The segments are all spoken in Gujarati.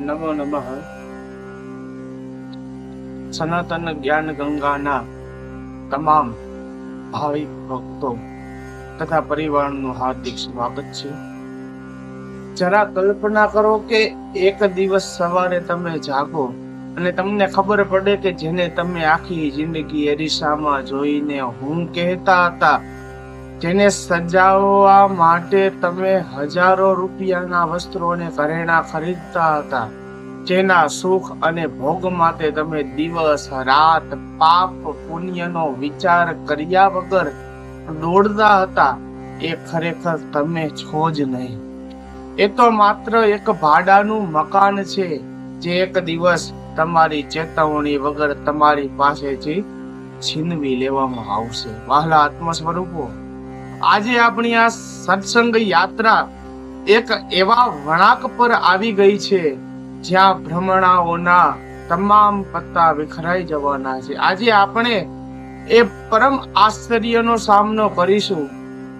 નમો નમઃ. સનાતન જ્ઞાન ગંગાના તમામ ભાવિક ભક્તો તથા પરિવારનું હાર્દિક સ્વાગત છે. જરા કલ્પના કરો કે એક દિવસ સવારે તમે જાગો અને તમને ખબર પડે કે જેને તમે આખી જિંદગી અરીસામાં જોઈને હું કહેતા હતા, જેને સજાવવા માટે તમે હજારો રૂપિયાના વસ્ત્રો અને ઘરેણાં ખરીદતા હતા, જેના સુખ અને ભોગ માટે તમે દિવસ રાત પાપ પુણ્યનો વિચાર કર્યા વગર દોડતા હતા, એ ખરેખર તમે છો જ નહીં. એ તો માત્ર એક ભાડાનું મકાન છે, જે એક દિવસ તમારી ચેતવણી વગર તમારી પાસેથી છીનવી લેવામાં આવશે. વહાલા આત્મ સ્વરૂપો, આજે આપણી આ સત્સંગ યાત્રા એક એવા વળાંક પર આવી ગઈ છે જ્યાં ભ્રમણાઓના તમામ પત્તા વિખરાઈ જવાના છે. આજે આપણે એ પરમ આશ્ચર્યનો સામનો કરીશું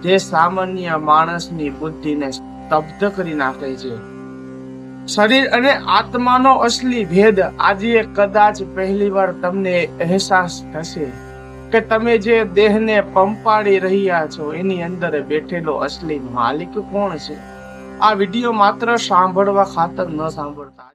જે સામાન્ય માણસની બુદ્ધિને સ્તબ્ધ કરી નાખે છે. શરીર અને આત્માનો અસલી ભેદ આજે કદાચ પહેલીવાર તમને અહેસાસ થશે કે તમે જે દેહને પંપાડી રહ્યા છો એની અંદર બેઠેલો અસલી માલિક કોણ છે. આ વિડીયો માત્ર સાંભળવા ખાતર ન સાંભળતા.